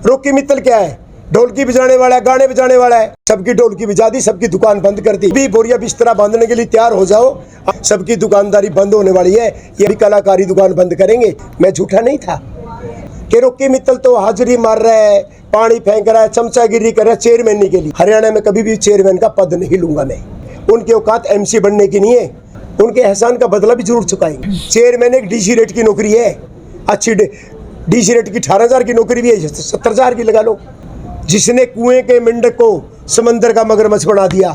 रोकी मित्तल क्या है? ढोलकी बजाने वाला है, गाने बजाने वाला है। सबकी ढोलकी बजा दी, सबकी दुकान बंद कर दी। भी बोरिया बिस्तरा बांधने के लिए तैयार हो जाओ, सबकी दुकानदारी बंद होने वाली है। ये भी कलाकारी दुकान बंद करेंगे। मैं झूठा नहीं था कि रोकी मित्तल तो हाजिरी मार रहा है, पानी फेंक रहा है, चमचागिरी कर रहा है चेयरमैन के लिए। हरियाणा में कभी भी चेयरमैन का पद नहीं लूंगा मैं। उनकी औकात MC बनने की नहीं है। उनके एहसान का बदला भी जरूर चुकाएंगे। चेयरमैन एक DC रेट की नौकरी है, अच्छी DC रेट की 18,000 की नौकरी भी है, 70,000 की लगा लो। जिसने कुएं के मेंढक को समंदर का मगरमच्छ बना दिया।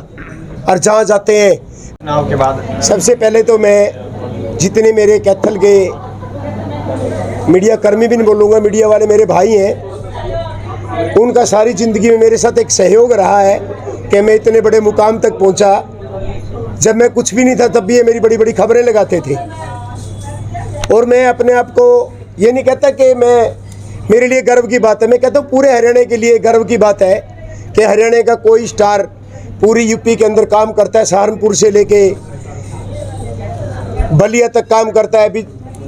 और जहाँ जाते हैं चुनाव के बाद सबसे पहले तो मैं जितने मेरे कैथल के मीडिया कर्मी भी नहीं बोलूँगा, मीडिया वाले मेरे भाई हैं, उनका सारी ज़िंदगी में मेरे साथ एक सहयोग रहा है कि मैं इतने बड़े मुकाम तक पहुँचा। जब मैं कुछ भी नहीं था तब भी ये मेरी बड़ी बड़ी खबरें लगाते थे। और मैं अपने आप को ये नहीं कहता कि मेरे लिए गर्व की बात है, मैं कहता हूँ पूरे हरियाणा के लिए गर्व की बात है कि हरियाणा का कोई स्टार पूरी यूपी के अंदर काम करता है। सहारनपुर से लेके बलिया तक काम करता है,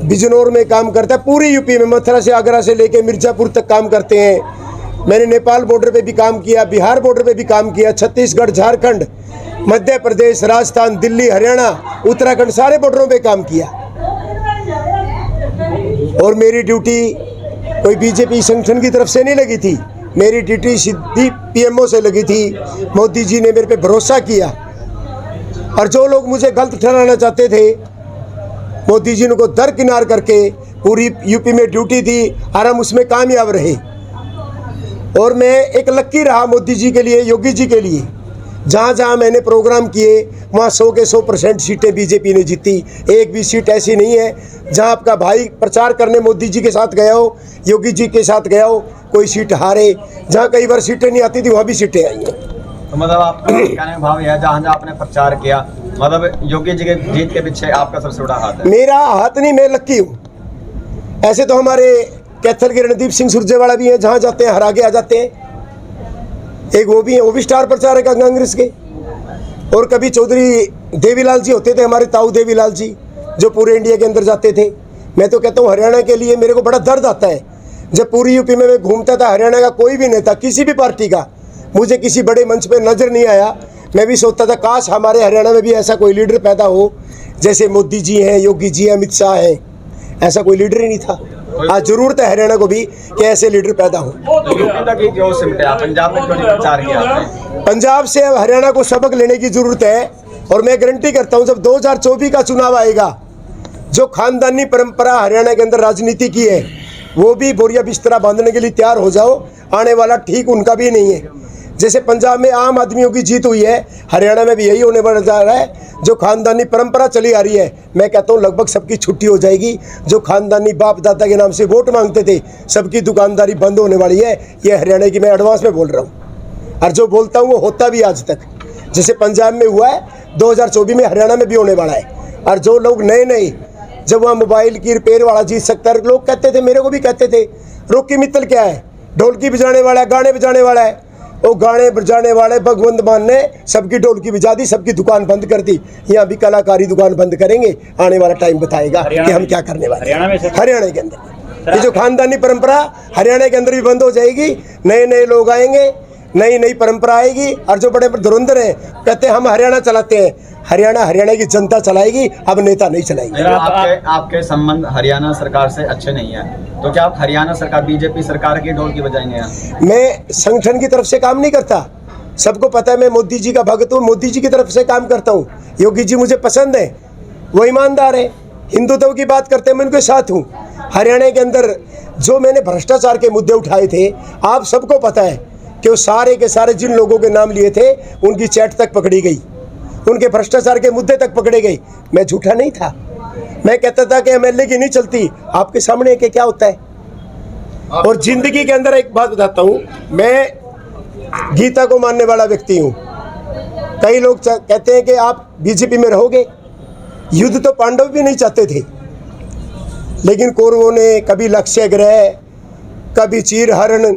बिजनौर में काम करता है, पूरी यूपी में मथुरा से आगरा से लेके मिर्ज़ापुर तक काम करते हैं। मैंने नेपाल बॉर्डर पे भी काम किया, बिहार बॉर्डर पे भी काम किया, छत्तीसगढ़, झारखंड, मध्य प्रदेश, राजस्थान, दिल्ली, हरियाणा, उत्तराखंड, सारे बॉर्डरों पे काम किया। और मेरी ड्यूटी कोई बीजेपी संगठन की तरफ से नहीं लगी थी, मेरी ड्यूटी सीधी PMO से लगी थी। मोदी जी ने मेरे पे भरोसा किया। और जो लोग मुझे गलत ठहराना चाहते थे, मोदी जी ने को दरकिनार करके पूरी यूपी में ड्यूटी दी और हम उसमें कामयाब रहे। और मैं एक लक्की रहा मोदी जी के लिए, योगी जी के लिए। जहाँ जहाँ मैंने प्रोग्राम किए वहाँ 100 के 100% सीटें बीजेपी ने जीती। एक भी सीट ऐसी नहीं है जहाँ आपका भाई प्रचार करने मोदी जी के साथ गया हो, योगी जी के साथ गया हो, कोई सीट हारे। जहाँ कई बार सीटें नहीं आती थी वहाँ भी सीटें आई हैं। तो मतलब आपका कहने का भाव यह है जहाँ जहाँ आपने प्रचार किया, मतलब योगी जी के जीत के पीछे आपका सबसे बड़ा हाथ है? मेरा हाथ नहीं, मैं लक्की हूँ। ऐसे तो हमारे कैथल के रणदीप सिंह सुरजेवाला भी हैं, जहाँ जाते हैं हरा के आ जाते हैं। एक वो भी है, वो भी स्टार प्रचारक है कांग्रेस के। और कभी चौधरी देवीलाल जी होते थे, हमारे ताऊ देवीलाल जी, जो पूरे इंडिया के अंदर जाते थे। मैं तो कहता हूँ हरियाणा के लिए मेरे को बड़ा दर्द आता है। जब पूरी यूपी में मैं घूमता था, हरियाणा का कोई भी नेता किसी भी पार्टी का मुझे किसी बड़े मंच पे नज़र नहीं आया। मैं भी सोचता था काश हमारे हरियाणा में भी ऐसा कोई लीडर पैदा हो, जैसे मोदी जी हैं, योगी जी हैं, अमित शाह हैं। ऐसा कोई लीडर ही नहीं था। आज जरूरत है हरियाणा को भी कि ऐसे लीडर पैदा हो। पंजाब से अब हरियाणा को सबक लेने की जरूरत है। और मैं गारंटी करता हूं जब 2024 का चुनाव आएगा, जो खानदानी परंपरा हरियाणा के अंदर राजनीति की है वो भी बोरिया बिस्तरा बांधने के लिए तैयार हो जाओ। आने वाला ठीक उनका भी नहीं है। जैसे पंजाब में आम आदमियों की जीत हुई है, हरियाणा में भी यही होने वाला जा रहा है। जो खानदानी परंपरा चली आ रही है, मैं कहता हूँ लगभग सबकी छुट्टी हो जाएगी। जो खानदानी बाप दादा के नाम से वोट मांगते थे, सबकी दुकानदारी बंद होने वाली है। ये हरियाणा की मैं एडवांस में बोल रहा हूँ। और जो बोलता हूँ वो होता भी आज तक। जैसे पंजाब में हुआ है, 2024 में हरियाणा में भी होने वाला है। और जो लोग नए जब वहाँ मोबाइल की रिपेयर वाला जीत सकता है, लोग कहते थे, मेरे को भी कहते थे, रोकी मित्तल क्या है? ढोलकी बजाने वाला है, गाने बजाने वाला है। वो गाने बजाने वाले भगवंत मान ने सबकी ढोलकी बजा दी, सबकी दुकान बंद कर दी। यहाँ भी कलाकारी दुकान बंद करेंगे। आने वाला टाइम बताएगा कि हम क्या करने वाले हैं हरियाणा के अंदर। ये जो खानदानी परंपरा हरियाणा के अंदर भी बंद हो जाएगी। नए लोग आएंगे, नई परंपरा आएगी। और जो बड़े धुरंधर हैं कहते हैं हम हरियाणा चलाते हैं, हरियाणा की जनता चलाएगी, अब नेता नहीं चलाएंगे। आपके संबंध हरियाणा सरकार से अच्छे नहीं है, तो क्या आप हरियाणा सरकार बीजेपी सरकार की ढोल की बजाएंगे? मैं संगठन की तरफ से काम नहीं करता, सबको पता है। मैं मोदी जी का भक्त हूँ, मोदी जी की तरफ से काम करता हूँ। योगी जी मुझे पसंद है, वो ईमानदार है, हिंदुत्व की बात करते हैं, मैं उनके साथ हूँ। हरियाणा के अंदर जो मैंने भ्रष्टाचार के मुद्दे उठाए थे, आप सबको पता है कि वो सारे के सारे जिन लोगों के नाम लिए थे उनकी चैट तक पकड़ी गई, उनके भ्रष्टाचार के मुद्दे तक पकड़े गए। मैं झूठा नहीं था। मैं कहता था कि MLA की नहीं चलती, आपके सामने के क्या होता है। और जिंदगी के अंदर एक बात बताता हूँ, मैं गीता को मानने वाला व्यक्ति हूँ। कई लोग कहते हैं कि आप बीजेपी में रहोगे। युद्ध तो पांडव भी नहीं चाहते थे, लेकिन कौरवों ने कभी लक्ष्य ग्रह, कभी चीरहरण,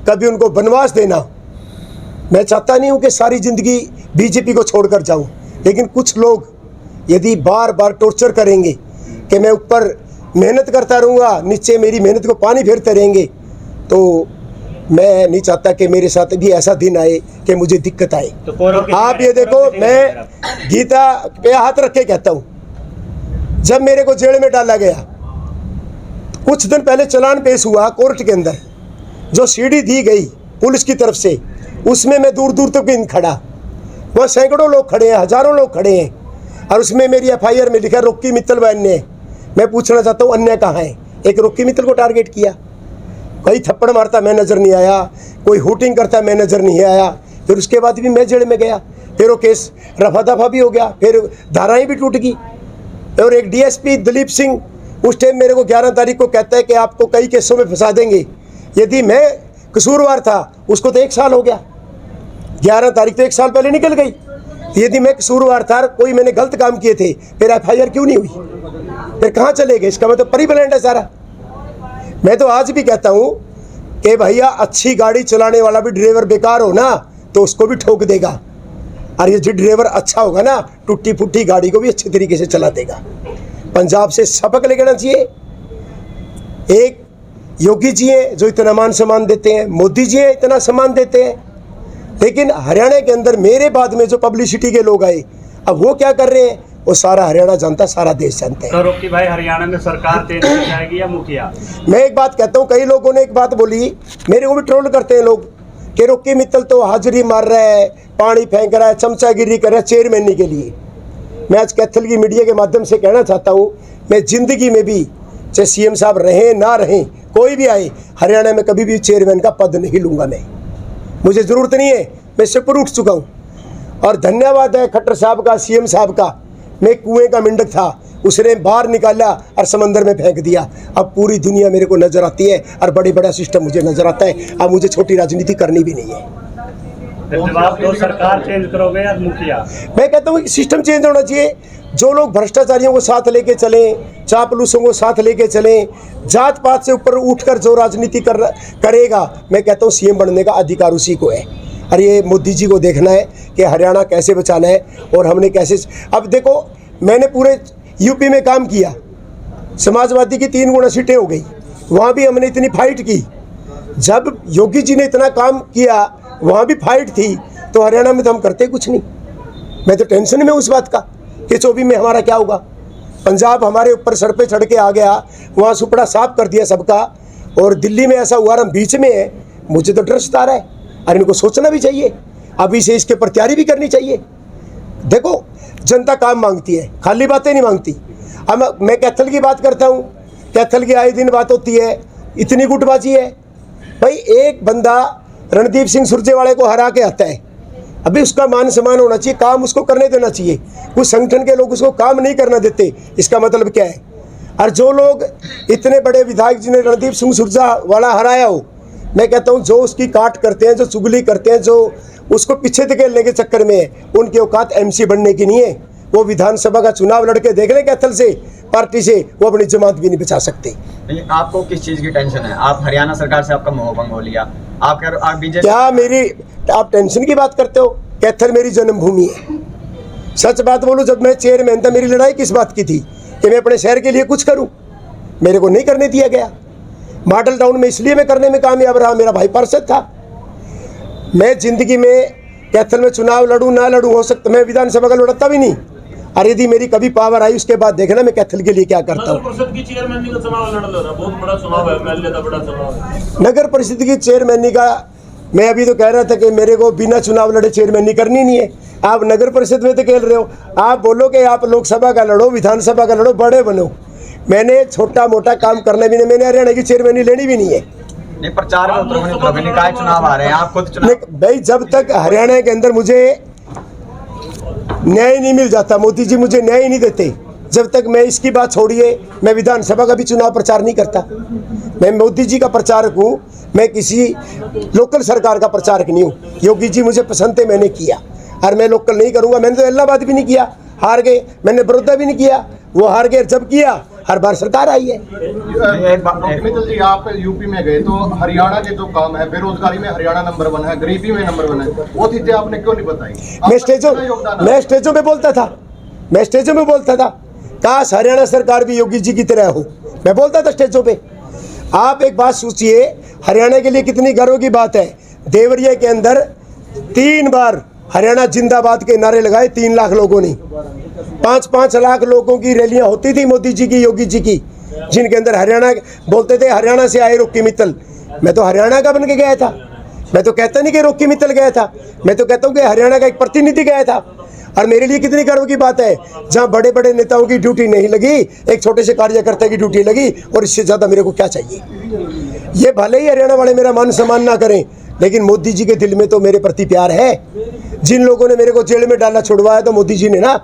कभी उनको वनवास देना। मैं चाहता नहीं हूँ कि सारी ज़िंदगी बीजेपी को छोड़कर जाऊँ, लेकिन कुछ लोग यदि बार बार टॉर्चर करेंगे कि मैं ऊपर मेहनत करता रहूँगा, नीचे मेरी मेहनत को पानी फेरते रहेंगे, तो मैं नहीं चाहता कि मेरे साथ भी ऐसा दिन आए कि मुझे दिक्कत आए। तो आप ये देखो, मैं गीता पे हाथ रख के कहता हूँ, जब मेरे को जेल में डाला गया, कुछ दिन पहले चालान पेश हुआ कोर्ट के अंदर, जो सीढ़ी दी गई पुलिस की तरफ से, उसमें मैं दूर दूर तक नहीं खड़ा, वह सैकड़ों लोग खड़े हैं, हजारों लोग खड़े हैं, और उसमें मेरी FIR में लिखा रॉकी मित्तल बहन ने। मैं पूछना चाहता हूँ अन्य कहाँ है? एक रॉकी मित्तल को टारगेट किया, कोई थप्पड़ मारता मैं नज़र नहीं आया, कोई हुटिंग करता मैं नज़र नहीं आया। फिर उसके बाद भी मैं जेल में गया, फिर वो केस रफा दफा भी हो गया, फिर धाराएं भी टूट गई। और एक DSP दलीप सिंह उस टाइम मेरे को 11 तारीख को कहता है कि आपको कई केसों में फंसा देंगे। यदि मैं कसूरवार था, उसको तो 1 साल हो गया, 11 तारीख तो 1 साल पहले निकल गई। यदि मैं कसूरवार था, कोई मैंने गलत काम किए थे, फिर FIR क्यों नहीं हुई? फिर कहाँ चले गए? इसका मतलब परिप्लान्ड है सारा। मैं तो आज भी कहता हूँ कि भैया, अच्छी गाड़ी चलाने वाला भी ड्राइवर बेकार हो ना तो उसको भी ठोक देगा, और ये जो ड्राइवर अच्छा होगा ना, टूटी फूटी गाड़ी को भी अच्छे तरीके से चला देगा। पंजाब से सबक लेना चाहिए। एक योगी जी हैं जो इतना मान सम्मान देते हैं, मोदी जी हैं इतना सम्मान देते हैं, लेकिन हरियाणा के अंदर मेरे बाद में जो पब्लिसिटी के लोग आए, अब वो क्या कर रहे हैं, वो सारा हरियाणा जानता, सारा देश जानता है। तो रॉकी भाई, हरियाणा में सरकार चेंज की जाएगी या मुखिया? मैं एक बात कहता हूँ, कई लोगों ने एक बात बोली, मेरे को भी ट्रोल करते हैं लोग कि रॉकी मित्तल तो हाजिरी मार रहा है, पानी फेंक रहा है, चमचागिरी कर रहा है चेयरमैन के लिए। मैं आज कैथल की मीडिया के माध्यम से कहना चाहता हूँ, मैं जिंदगी में भी, चाहे CM साहब रहें ना रहें, कोई भी आए, हरियाणा में कभी भी चेयरमैन का पद नहीं लूँगा। मैं, मुझे ज़रूरत नहीं है, मैं इससे ऊपर उठ चुका हूँ। और धन्यवाद है खट्टर साहब का, CM साहब का। मैं कुएं का मिंडक था, उसने बाहर निकाला और समंदर में फेंक दिया। अब पूरी दुनिया मेरे को नज़र आती है और बड़े बड़ा सिस्टम मुझे नज़र आता है। अब मुझे छोटी राजनीति करनी भी नहीं है। जब आप तो सरकार चेंज करोगे या मुखिया? मैं कहता हूँ सिस्टम चेंज होना चाहिए। जो लोग भ्रष्टाचारियों को साथ लेके चलें, चापलूसों को साथ लेके चलें, जात पात से ऊपर उठकर जो राजनीति करेगा, मैं कहता हूँ CM बनने का अधिकार उसी को है। और ये मोदी जी को देखना है कि हरियाणा कैसे बचाना है और हमने कैसे। अब देखो, मैंने पूरे UP में काम किया, समाजवादी की 3 गुना सीटें हो गई, वहाँ भी हमने इतनी फाइट की। जब योगी जी ने इतना काम किया, वहाँ भी फाइट थी, तो हरियाणा में तो हम करते कुछ नहीं। मैं तो टेंशन में उस बात का कि 24 में हमारा क्या होगा। पंजाब हमारे ऊपर सर पे चढ़ के आ गया, वहाँ सुपड़ा साफ कर दिया सबका, और दिल्ली में ऐसा हुआ, हम बीच में है। मुझे तो डर सता रहा है, और इनको सोचना भी चाहिए, अभी से इसके ऊपर तैयारी भी करनी चाहिए। देखो, जनता काम मांगती है, खाली बातें नहीं मांगती। अब मैं कैथल की बात करता हूँ, कैथल की आए दिन बात होती है, इतनी गुटबाजी है। भाई, एक बंदा रणदीप सिंह सुरजेवाले को हरा के आता है, अभी उसका मान सम्मान होना चाहिए, काम उसको करने देना चाहिए। कुछ संगठन के लोग उसको काम नहीं करना देते, इसका मतलब क्या है? और जो लोग इतने बड़े विधायक जिन्हें रणदीप सिंह सुरजेवाला हराया हो, मैं कहता हूँ जो उसकी काट करते हैं, जो चुगली करते हैं, जो उसको पीछे धकेलने के चक्कर में है, उनकी औकात MC बनने की नहीं है। वो विधानसभा का चुनाव लड़के देख लें कैथल से, पार्टी से, वो अपनी जमात भी नहीं बचा सकते। नहीं, आपको किस चीज़ की टेंशन है? आप हरियाणा सरकार से आपका मोहभंग हो लिया, आप BJP क्या मेरी, आप टेंशन की बात करते हो? कैथल मेरी जन्मभूमि है। सच बात बोलूं, जब मैं चेयरमैन था, मेरी लड़ाई किस बात की थी कि मैं अपने शहर के लिए कुछ करूं? मेरे को नहीं करने दिया गया। मॉडल टाउन में इसलिए मैं करने में कामयाब रहा, मेरा भाई पार्षद था। मैं जिंदगी में कैथल में चुनाव लड़ूं ना लड़ूं, हो सकता मैं विधानसभा का लड़ता भी नहीं, और यदि मेरी कभी पावर आई, उसके बाद देखना मैं कैथल के लिए क्या करता हूँ। नगर परिषद की चेयरमैन का चुनाव लड़ रहा, बहुत बड़ा चुनाव है, MLA का बड़ा चुनाव है। नगर परिषद की चेयरमैनी का मैं अभी तो कह रहा था कि मेरे को बिना चुनाव लड़े चेयरमैनी करनी नहीं है। आप नगर परिषद में तो खेल रहे हो, आप बोलो कि आप लोकसभा का लड़ो, विधानसभा का लड़ो, बड़े बनो। मैंने छोटा मोटा काम करना भी नहीं, मैंने हरियाणा की चेयरमैनी लेनी भी नहीं है। नहीं, प्रचार में उतरोगे तो निकाय चुनाव आ रहे हैं, आप खुद चुनाव। भाई, जब तक हरियाणा के अंदर मुझे न्याय नहीं मिल जाता, मोदी जी मुझे न्याय नहीं देते, जब तक मैं इसकी बात छोड़िए, मैं विधानसभा का भी चुनाव प्रचार नहीं करता। मैं मोदी जी का प्रचारक हूँ, मैं किसी लोकल सरकार का प्रचारक नहीं हूँ। योगी जी मुझे पसंद थे, मैंने किया, और मैं लोकल नहीं करूँगा। मैंने तो इलाहाबाद भी नहीं किया, हार गए। मैंने बड़ौदा भी नहीं किया, वो हार गए। जब किया, हर बार सरकार आई है। मित्तल जी, आप UP में गए तो हरियाणा के जो काम है, बेरोजगारी में हरियाणा नंबर 1 है, गरीबी में नंबर 1 है, वो चीजें आपने क्यों नहीं बताई? मैं स्टेजों में बोलता था, मैं स्टेजों में बोलता था, काश हरियाणा सरकार भी योगी जी की तरह हो। मैं बोलता था स्टेजों पे, आप एक बात सोचिए, हरियाणा के लिए कितनी गर्व की बात है। देवरिया के अंदर 3 बार हरियाणा जिंदाबाद के नारे लगाए 3 लाख लोगों ने। 5-5 लाख लोगों की रैलियां होती थी मोदी जी की, योगी जी की, जिनके अंदर हरियाणा बोलते थे, हरियाणा से आए रॉकी मित्तल। मैं तो हरियाणा का बन के गया था। मैं तो कहता नहीं कि रॉकी मित्तल गया था, मैं तो कहता हूँ कि हरियाणा का एक प्रतिनिधि गया था। और मेरे लिए कितनी गर्व की बात है, जहाँ बड़े बड़े नेताओं की ड्यूटी नहीं लगी, एक छोटे से कार्यकर्ता की ड्यूटी लगी, और इससे ज़्यादा मेरे को क्या चाहिए। ये भले ही हरियाणा वाले मेरा मान सम्मान ना करें, लेकिन मोदी जी के दिल में तो मेरे प्रति प्यार है। जिन लोगों ने मेरे को जेल में डालना छुड़वाया तो मोदी जी ने ना,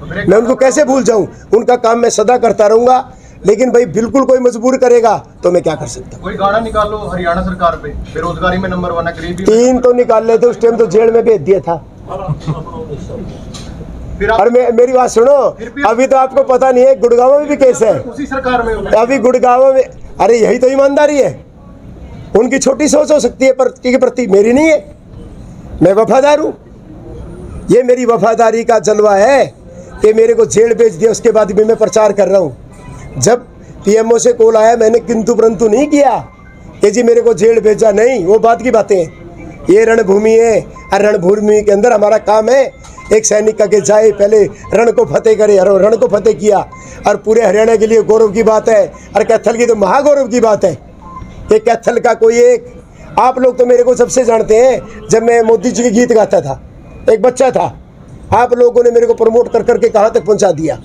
मैं उनको कैसे भूल जाऊं। उनका काम मैं सदा करता रहूंगा, लेकिन भाई बिल्कुल कोई मजबूर करेगा तो मैं क्या कर सकता हूँ। कोई गाना निकाल लो हरियाणा सरकार पे, बेरोजगारी में नंबर 1 है, गरीबी 3 तो निकाल लेते, उस टाइम तो जेल में भेज दिया था। फिर आप और मेरी बात सुनो, अभी तो आपको पता नहीं है गुड़गांव में भी केस है। उसी सरकार में हो। अभी गुड़गांव में, अरे यही तो ईमानदारी है। उनकी छोटी सोच हो सकती है के प्रति, मेरी नहीं है। मैं वफादार हूँ। ये मेरी वफादारी का जलवा है कि मेरे को जेल भेज दिया, उसके बाद भी मैं प्रचार कर रहा हूँ। जब पीएमओ से कॉल आया, मैंने किंतु परंतु नहीं किया कि जी मेरे को जेल भेजा, नहीं, वो बात की बातें हैं। ये रणभूमि है, और रणभूमि के अंदर हमारा काम है एक सैनिक का के जाए पहले रण को फतेह करे, और रण को फतेह किया। और पूरे हरियाणा के लिए गौरव की बात है, और कैथल की तो महागौरव की बात है कि कैथल का कोई एक, आप लोग तो मेरे को सबसे जानते हैं, जब मैं मोदी जी के गीत गाता था, एक बच्चा था, आप लोगों ने मेरे को प्रमोट कर करके कहाँ तक पहुँचा दिया।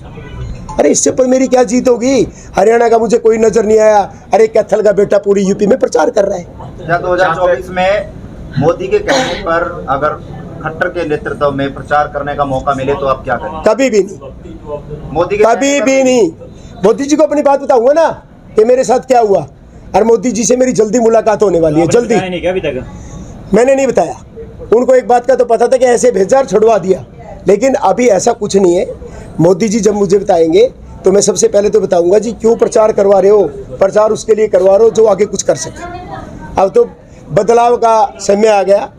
अरे इससे पर मेरी क्या जीत होगी। हरियाणा का मुझे कोई नजर नहीं आया, अरे कैथल का बेटा पूरी यूपी में प्रचार कर रहा है। 2024 में मोदी के कहने पर अगर खट्टर के नेतृत्व में प्रचार करने का मौका मिले तो आप क्या करें? कभी भी नहीं, मोदी के कभी भी नहीं। मोदी जी को अपनी बात बताऊंगा ना कि मेरे साथ क्या हुआ, और मोदी जी से मेरी जल्दी मुलाकात होने वाली है, जल्दी। नहीं क्या अभी तक मैंने नहीं बताया उनको, एक बात का तो पता था कि ऐसे भेजा और छुड़वा दिया, लेकिन अभी ऐसा कुछ नहीं है। मोदी जी जब मुझे बताएंगे तो मैं सबसे पहले तो बताऊंगा जी क्यों प्रचार करवा रहे हो, प्रचार उसके लिए करवा रहे हो जो आगे कुछ कर सके। अब तो बदलाव का समय आ गया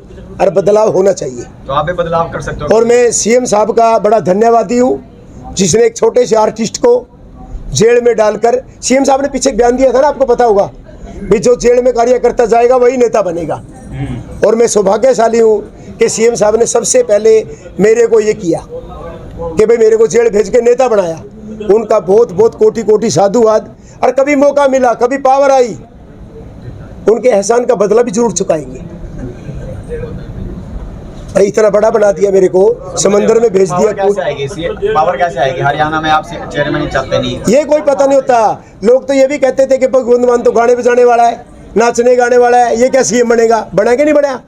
और बदलाव होना चाहिए, तो आप भी बदलाव कर सकते हो। और मैं सीएम साहब का बड़ा धन्यवादी हूँ, जिसने एक छोटे से आर्टिस्ट को जेल में डालकर, सीएम साहब ने पीछे एक बयान दिया था ना, आपको पता होगा, भी जो जेल में कार्य करता जाएगा वही नेता बनेगा। और मैं सौभाग्यशाली हूँ कि सीएम साहब ने सबसे पहले मेरे को ये किया कि भाई मेरे को जेल भेज के नेता बनाया। उनका बहुत बहुत कोटि कोटि साधुवाद। और कभी मौका मिला, कभी पावर आई, उनके एहसान का बदला भी जरूर चुकाएंगे। इतना बड़ा बना दिया मेरे को, समंदर में भेज दिया। कैसे आएगी पावर, कैसे आएगी? हरियाणा में आप चेयरमैन ही चाहते नहीं? ये कोई पता नहीं होता। लोग तो ये भी कहते थे कि भगवंत मान तो गाने बजाने वाला है, नाचने गाने वाला है, ये क्या सीएम बनेगा? बना के नहीं बना।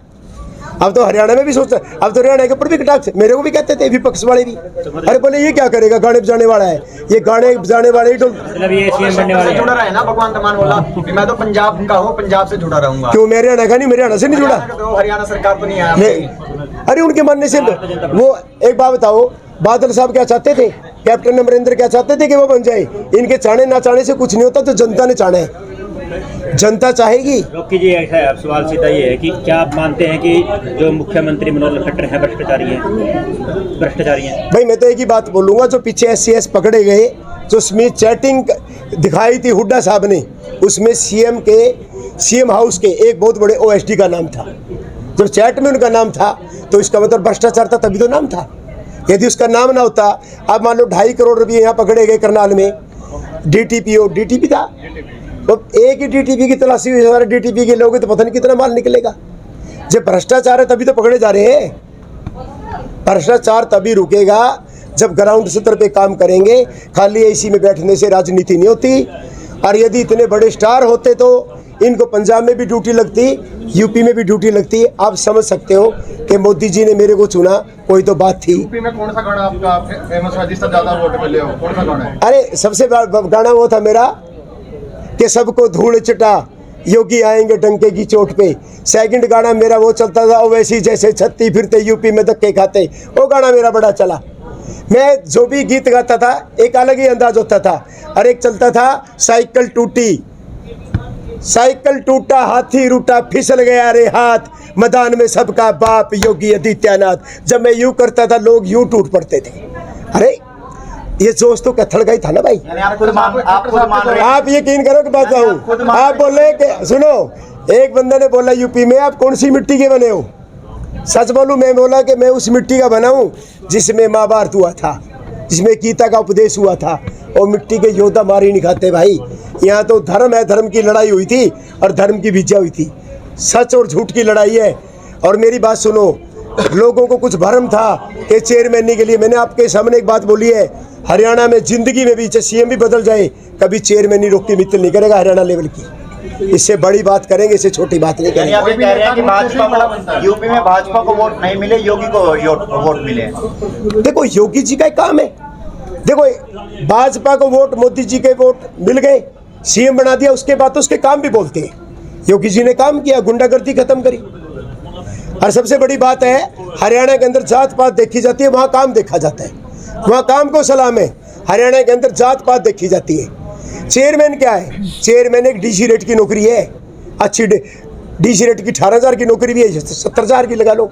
अब तो हरियाणा में भी सोचता है, अब तो हरियाणा के ऊपर भी कटाक्ष, मेरे को भी कहते थे विपक्ष वाले भी, अरे बोले ये क्या करेगा, गाने बजाने वाला है, ये गाने बजाने वाले ही मतलब ये सीएम बनने वाले जुड़ा रहा है ना। भगवंत मान बोला कि मैं तो पंजाब का हूँ, पंजाब से जुड़ा रहूंगा। क्यों? मेरे हरियाणा का नहीं, मेरे हरियाणा से नहीं जुड़ा। हरियाणा सरकार तो नहीं आया। अरे उनके मानने से वो, एक बात बताओ, बादल साहब क्या चाहते थे, कैप्टन अमरिंदर क्या चाहते थे कि वो बन जाए? इनके चाहने ना चाहने से कुछ नहीं होता, तो जनता ने चाहना है, जनता चाहेगी। रॉकी जी, ऐसा है, अब सवाल सीधा ये है कि क्या आप मानते हैं कि जो मुख्यमंत्री मनोहर खट्टर हैं भ्रष्टाचारी हैं? भाई मैं तो एक ही बात बोलूंगा, जो पीछे SCS पकड़े गए, जो उसमें चैटिंग दिखाई थी हुड्डा साहब ने, उसमें सीएम हाउस के एक बहुत बड़े OSD का नाम था। जब चैट में उनका नाम था तो इसका मतलब भ्रष्टाचार था, तभी तो नाम था। यदि उसका नाम ना होता, आप मान लो 2.5 करोड़ रुपये यहाँ पकड़े गए करनाल में, DTP था, तो एक ही DTP की तलाशी हुई, सारे DTP के लोग तो पता नहीं कितना माल निकलेगा। जब भ्रष्टाचार है तभी तो पकड़े जा रहे हैं। भ्रष्टाचार तभी रुकेगा जब ग्राउंड स्तर पे काम करेंगे। खाली AC में बैठने से राजनीति नहीं होती। और यदि इतने बड़े स्टार होते तो इनको पंजाब में भी ड्यूटी लगती, यूपी में भी ड्यूटी लगती। आप समझ सकते हो कि मोदी जी ने मेरे को चुना, कोई तो बात थी। यूपी में कौन सा गाना आपका फेमस है जिससे ज्यादा वोट मिले हो? कौन सा गाना है? अरे सबसे गाना वो था मेरा कि सबको धूल चिटा, योगी आएंगे डंके की चोट पे। सेकंड गाना मेरा वो चलता था, वैसी जैसे छत्ती फिरते यूपी में धक्के खाते, वो गाना मेरा बड़ा चला। मैं जो भी गीत गाता था एक अलग ही अंदाज होता था। और एक चलता था, साइकिल टूटी, साइकिल टूटा हाथी रूटा, फिसल गया रे हाथ, मैदान में सबका बाप योगी आदित्यनाथ। जब मैं यूं करता था लोग यूं टूट पड़ते थे। अरे ये जोश तो कैथल का ही था ना भाई। यानी आप खुद मान रहे हैं। आप यकीन करो कि बात कहूँ, आप बोले कि सुनो, एक बंदे ने बोला यूपी में आप कौन सी मिट्टी के बने हो? सच बोलूं, मैं बोला कि मैं उस मिट्टी का बना हूँ जिसमें महाभारत हुआ था, जिसमें गीता का उपदेश हुआ था। और मिट्टी के योद्धा मारी नहीं खाते भाई। यहाँ तो धर्म है, धर्म की लड़ाई हुई थी और धर्म की विजय हुई थी। सच और झूठ की लड़ाई है। और मेरी बात सुनो, लोगों को कुछ भ्रम था कि चेयरमैनी के लिए, मैंने आपके सामने एक बात बोली है, हरियाणा में जिंदगी में भी चाहे सीएम भी बदल जाए, कभी चेयरमैनी रोकी मित्तल नहीं करेगा हरियाणा लेवल की। इससे बड़ी बात करेंगे, इससे छोटी बात नहीं यानी आप करेंगे। ये कह रहे हैं कि भाजपा को यूपी में भाजपा को वोट नहीं मिले, योगी को वोट मिले। देखो योगी जी का एक काम है, देखो भाजपा को वोट, मोदी जी के वोट मिल गए, सीएम बना दिया, उसके बाद तो उसके काम भी बोलते हैं। योगी जी ने काम किया, गुंडागर्दी खत्म करी। और सबसे बड़ी बात है, हरियाणा के अंदर जात पात देखी जाती है, वहाँ काम देखा जाता है। वहाँ काम को सलाम है, हरियाणा के अंदर जात पात देखी जाती है। चेयरमैन क्या है? चेयरमैन एक डीसी रेट की नौकरी है, अच्छी डीसी रेट की 18,000 की नौकरी भी है, 70,000 की लगा लो।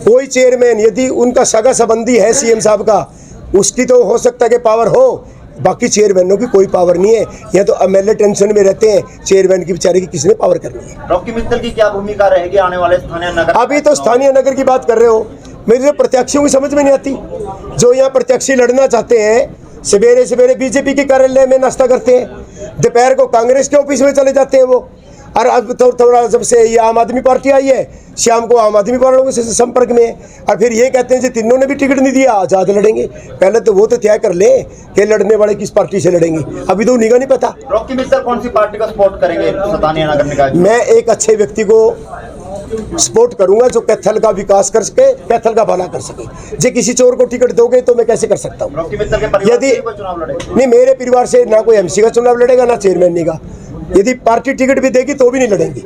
कोई चेयरमैन यदि उनका सगा संबंधी है सीएम साहब का, उसकी तो हो सकता है कि पावर हो, बाकी चेयरमैनों की कोई पावर नहीं है। यहाँ तो एमएलए टेंशन में रहते हैं, चेयरमैन की बेचारे की किसने पावर करनी है? रॉकी मित्तल की क्या भूमिका रहेगी आने वाले स्थानीय नगर? अभी तो स्थानीय नगर की बात कर रहे हो, मेरी जो प्रत्याशियों की समझ में नहीं आती। जो यहाँ प्रत्याशी लड़ना चाहते हैं, सवेरे सवेरे बीजेपी के कार्यालय में नाश्ता करते हैं, दोपहर को कांग्रेस के ऑफिस में चले जाते हैं वो। और अब तो थोड़ा जब से ये आम आदमी पार्टी आई है, शाम को आम आदमी वालों से संपर्क में है। और फिर ये कहते हैं कि तीनों ने भी टिकट नहीं दिया, आजाद लड़ेंगे। पहले तो वो तो तय कर ले कि लड़ने वाले किस पार्टी से लड़ेंगे, अभी तो उन्हीं का नहीं पता। रॉकी मित्तल कौन सी पार्टी का सपोर्ट करेंगे स्थानीय नगर निकाय? मैं एक अच्छे व्यक्ति को सपोर्ट करूंगा जो कैथल का विकास कर सके, कैथल का भला कर सके। जे किसी चोर को टिकट दोगे तो मैं कैसे कर सकता हूँ? रॉकी मित्तल के परिवार यदि से कोई चुनाव लड़ेगा? नहीं, मेरे परिवार से ना कोई एमसी का चुनाव लड़ेगा, ना चेयरमैन का। यदि पार्टी टिकट भी देगी तो भी नहीं लड़ेंगे।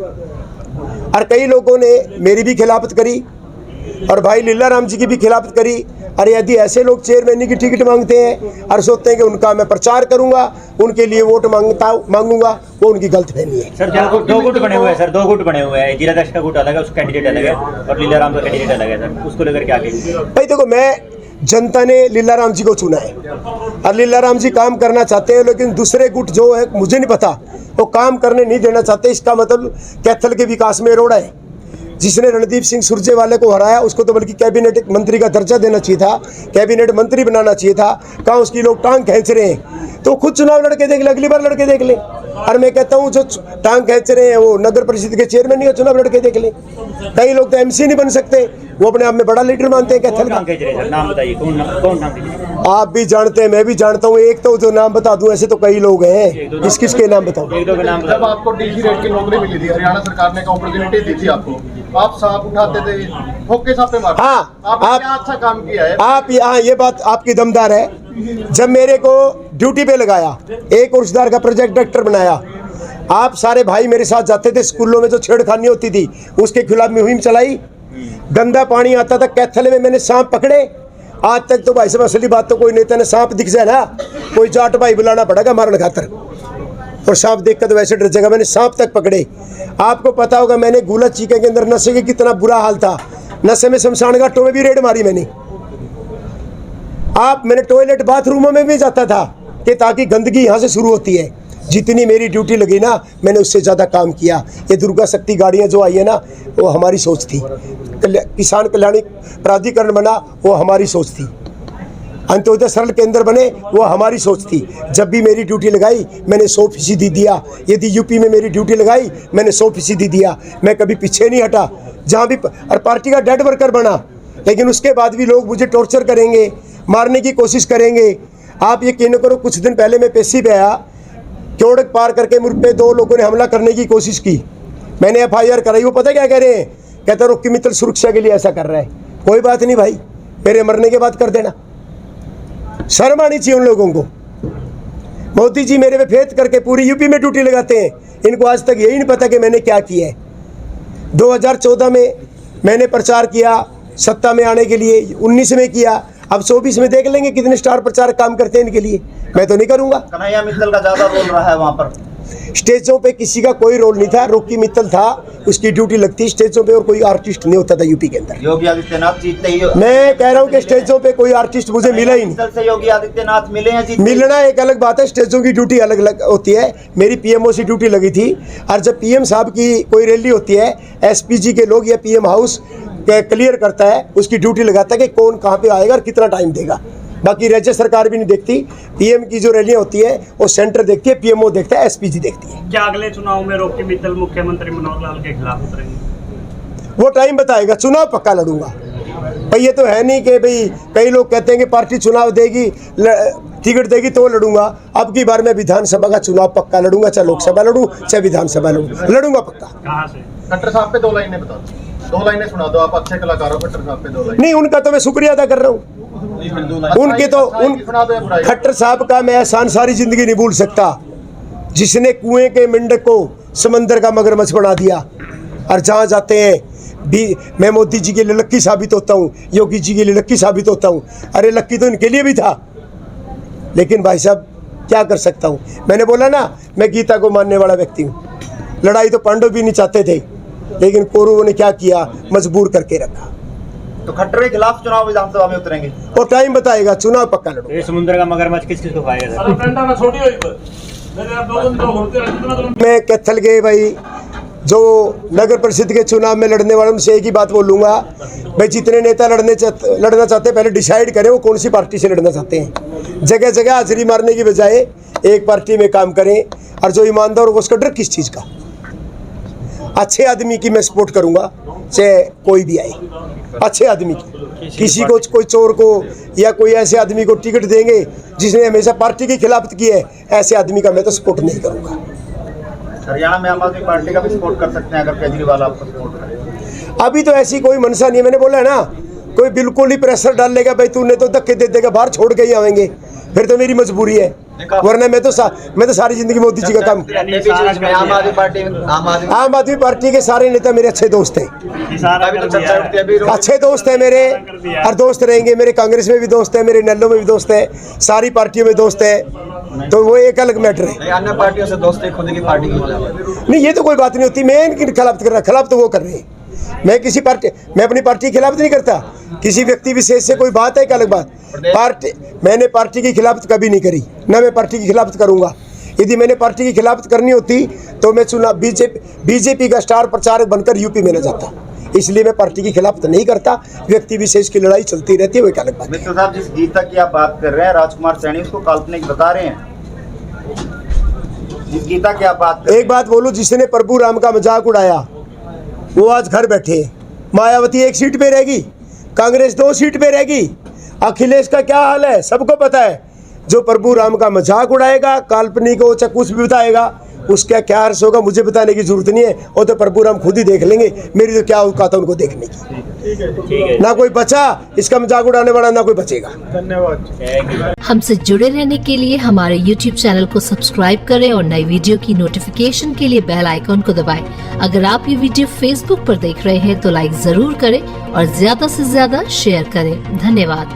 और कई लोगों ने मेरी भी खिलाफत करी और भाई लीला राम जी की भी खिलाफत करी। और यदि ऐसे लोग चेयरमैन की टिकट मांगते हैं और सोचते हैं कि उनका मैं प्रचार करूंगा, उनके लिए वोट मांगूंगा, वो उनकी गलतफहमी है। सर दो गुट बने हुए हैं सर, 2 गुट बने हुए हैं। जिलाध्यक्ष का गुट अलग है, उसका कैंडिडेट अलग है, और लीला राम का कैंडिडेट अलग है सर, उसको लेकर क्या कहेंगे? भाई देखो, मैं जनता ने लीला राम जी को चुना है और लीला राम जी काम करना चाहते हैं, लेकिन दूसरे गुट जो है मुझे नहीं पता, वो काम करने नहीं देना चाहते। इसका मतलब कैथल के विकास में रोड़ा है। जिसने रणदीप सिंह सुरजेवाला को हराया, उसको तो बल्कि कैबिनेट मंत्री का दर्जा देना चाहिए था, कैबिनेट मंत्री बनाना चाहिए था। कहाँ उसकी लोग टांग खींच रहे हैं, तो खुद चुनाव लड़के देख ले, अगली बार लड़के देख ले। और मैं कहता हूँ जो टांग खींच रहे हैं वो नगर परिषद के चेयरमैन का चुनाव लड़के देख ले। कई लोग तो एमसी नहीं बन सकते, वो अपने आप में बड़ा लीडर मानते हैं कैथल का। नाम बताइए, कौन नाम दीजिए? आप भी जानते हैं, मैं भी जानता हूँ। एक तो जो नाम बता दूं, ऐसे तो कई लोग हैं, किस किस के नाम बताऊं? एक दो के नाम जब आपको डीसी रेट की नौकरी मिली थी, हरियाणा सरकार ने अपॉर्चुनिटी दी थी आपको, आप सांप उठाते थे, ठोके सांपे मारते। हाँ, आपने क्या अच्छा काम किया है? आप यहाँ ये बात आपकी दमदार है। जब मेरे को ड्यूटी पे लगाया, एक उर्सदार का प्रोजेक्ट डायरेक्टर बनाया, आप सारे भाई मेरे साथ जाते थे। स्कूलों में जो छेड़खानी होती थी उसके खिलाफ मुहिम चलाई। गंदा पानी आता था कैथल में, मैंने सांप पकड़े। आज तक तो भाई साहब असली बात तो कोई नेता ने सांप दिख जाए ना, कोई जाट भाई बुलाना पड़ेगा मारने खातर, और सांप देख कर तो वैसे डर जाएगा। मैंने सांप तक पकड़े। आपको पता होगा मैंने गुला चीके के अंदर नशे के कितना बुरा हाल था। नशे में शमशान घाटों में भी रेड मारी मैंने। मैंने टॉयलेट बाथरूमों में भी जाता था कि ताकि गंदगी यहाँ से शुरू होती है। जितनी मेरी ड्यूटी लगी ना, मैंने उससे ज़्यादा काम किया। ये दुर्गा शक्ति गाड़ियाँ जो आई है ना, वो हमारी सोच थी। किसान कल्याणी प्राधिकरण बना, वो हमारी सोच थी। अंत्योदय सरल केंद्र बने, वो हमारी सोच थी। जब भी मेरी ड्यूटी लगाई मैंने 100% दिया। यदि यूपी में मेरी ड्यूटी लगाई मैंने 100% दिया। मैं कभी पीछे नहीं हटा, जहाँ भी। और पार्टी का डेड वर्कर बना, लेकिन उसके बाद भी लोग मुझे टॉर्चर करेंगे, मारने की कोशिश करेंगे। आप यकीन करो, कुछ दिन पहले मैं पेशी पे आया, क्योड़क पार करके मुझ पे 2 लोगों ने हमला करने की कोशिश की। मैंने FIR कराई। वो पता क्या कह रहे हैं? कहता रॉकी मित्तल सुरक्षा के लिए ऐसा कर रहा है। कोई बात नहीं भाई, मेरे मरने के बाद कर देना। शर्म आनी चाहिए उन लोगों को। मोदी जी मेरे पे फेथ करके पूरी यूपी में ड्यूटी लगाते हैं। इनको आज तक यही नहीं पता कि मैंने क्या किया है। 2014 में मैंने प्रचार किया सत्ता में आने के लिए, 19 में किया, अब 24 में देख लेंगे कितने स्टार प्रचारक काम करते हैं इनके लिए। मैं तो नहीं करूंगा। कन्हैया मित्तल का ज्यादा बोल रहा है वहाँ पर। स्टेजों पे किसी का कोई रोल नहीं था। रॉकी मित्तल था, उसकी ड्यूटी लगती स्टेजों पे, और कोई आर्टिस्ट नहीं होता था यूपी के अंदर। योगी आदित्यनाथ जीतते ही मैं कह रहा हूँ कि स्टेजों पे कोई आर्टिस्ट मुझे मिला ही नहीं। मित्तल से योगी आदित्यनाथ मिले हैं जीतते ही। मिलना एक अलग बात है, स्टेजों की ड्यूटी अलग अलग होती है। मेरी पीएमओ से ड्यूटी लगी थी, और जब पीएम साहब की कोई रैली होती है, एसपीजी के लोग या पीएम हाउस क्लियर करता है, उसकी ड्यूटी लगाता है कि कौन कहाँ पे आएगा और कितना टाइम देगा। बाकी राज्य सरकार भी नहीं देखती। पीएम की जो रैलियां होती है वो सेंटर देखती है, पीएमओ देखता है, एसपीजी देखती है। क्या अगले चुनाव में रॉकी मित्तल मुख्यमंत्री मनोहर लाल के खिलाफ उतरेंगे? वो टाइम बताएगा। चुनाव पक्का लड़ूंगा भाई, ये तो है नहीं कि भाई कई लोग कहते हैं कि पार्टी चुनाव देगी, टिकट देगी तो लड़ूंगा। अब की बार मैं विधानसभा का चुनाव पक्का लड़ूंगा, चाहे लोकसभा लड़ूं चाहे विधानसभा लड़ूंगा पक्का। कहाँ से? खट्टर साहब पे 2 लाइनें बता दो, 2 लाइनें सुना दो। आप अच्छे कलाकार हो, खट्टर साहब पे 2 लाइनें। नहीं, उनका तो मैं शुक्रिया अदा कर रहा हूँ। उनके तो सुना दो या बुराई? खट्टर साहब का मैं एहसान सारी जिंदगी नहीं भूल सकता, जिसने कुएं के मेंढक को समंदर का मगरमच्छ बना दिया। और जहाँ जाते हैं भी मैं मोदी जी के लिए लक्की साबित होता हूँ, योगी जी के लिए लक्की साबित होता हूँ। अरे लक्की तो इनके लिए भी था, लेकिन भाई साहब क्या कर सकता हूँ। मैंने बोला ना, मैं गीता को मानने वाला व्यक्ति हूँ। लड़ाई तो पांडव भी नहीं चाहते थे, लेकिन कौरवों ने क्या किया, मजबूर करके रखा। तो खट्टर के खिलाफ चुनाव विधानसभा में उतरेंगे? और टाइम बताएगा, चुनाव पक्का लड़ूंगा। ये समुद्र का मगरमच्छ किस किस को खाएगा सर? पेंटा में छोटी हुई पर मेरे आप लोगों ने होते रहते। मैं कैथल के भाई जो नगर परिषद के चुनाव में लड़ने वालों से एक ही बात बोलूँगा, भाई जितने नेता लड़ना चाहते हैं पहले डिसाइड करें वो कौन सी पार्टी से लड़ना चाहते हैं। जगह जगह हाजिरी मारने की बजाय एक पार्टी में काम करें, और जो ईमानदार होगा उसका डर किस चीज़ का। अच्छे आदमी की मैं सपोर्ट करूँगा, चाहे कोई भी आए, अच्छे आदमी की। किसी को, कोई चोर को या कोई ऐसे आदमी को टिकट देंगे जिसने हमेशा पार्टी की खिलाफत की है, ऐसे आदमी का मैं तो सपोर्ट नहीं करूँगा। हरियाणा में आम आदमी पार्टी का भी सपोर्ट कर सकते हैं अगर केजरीवाल आपको सपोर्ट करे। अभी तो ऐसी कोई मनसा नहीं है। मैंने बोला है ना, कोई बिल्कुल ही प्रेशर डाल लेगा भाई तूने तो धक्के दे देगा, बाहर छोड़ के ही आवेंगे, फिर तो मेरी मजबूरी है। वरना मैं तो सारी जिंदगी मोदी जी का काम। आम आदमी पार्टी के सारे नेता मेरे अच्छे दोस्त हैं, अच्छे दोस्त हैं मेरे, और दोस्त रहेंगे। मेरे कांग्रेस में भी दोस्त है, मेरे नल्लो में भी दोस्त है, सारी पार्टियों में दोस्त है, तो वो एक अलग मैटर है। अन्य पार्टियों से दोस्ती खुद की पार्टी की नहीं, ये तो कोई बात नहीं होती। मैं इनकी खिलाफत कर रहा, खिलाफ तो वो कर रहे हैं। मैं अपनी पार्टी की खिलाफत नहीं करता। किसी व्यक्ति विशेष से कोई बात है, एक अलग बात। मैंने पार्टी की खिलाफत कभी नहीं करी, ना मैं पार्टी की खिलाफत करूंगा। यदि मैंने पार्टी की खिलाफत करनी होती तो मैं चुनाव बीजेपी का स्टार प्रचारक बनकर यूपी में न जाता। इसलिए मैं पार्टी की खिलाफत नहीं करता। व्यक्ति विशेष की लड़ाई चलती रहती है, वो एक अलग बात है। मित्तल साहब, जिस गीता की आप बात कर रहे हैं, राजकुमार सैनी उसको काल्पनिक बता रहे हैं। जिस गीता की आप बात कर एक बात बोलूं, जिसने प्रभु राम का मजाक उड़ाया वो आज घर बैठे। मायावती 1 सीट पे रहेगी, कांग्रेस 2 सीट पे रहेगी। अखिलेश का क्या हाल है सबको पता है। जो प्रभु राम का मजाक उड़ाएगा, काल्पनिक हो चाहे कुछ भी बताएगा, उसका क्या अर्थ होगा मुझे बताने की जरूरत नहीं है। वो तो प्रभु राम खुद ही देख लेंगे। मेरी तो क्या औकात है उनको देखने की। ना कोई बचा, इसका मजाक उड़ाने वाला ना कोई बचेगा। धन्यवाद। हमसे जुड़े रहने के लिए हमारे YouTube चैनल को सब्सक्राइब करें और नई वीडियो की नोटिफिकेशन के लिए बेल आइकॉन को दबाएं। अगर आप ये वीडियो Facebook पर देख रहे हैं तो लाइक जरूर करें और ज्यादा से ज्यादा शेयर करें। धन्यवाद।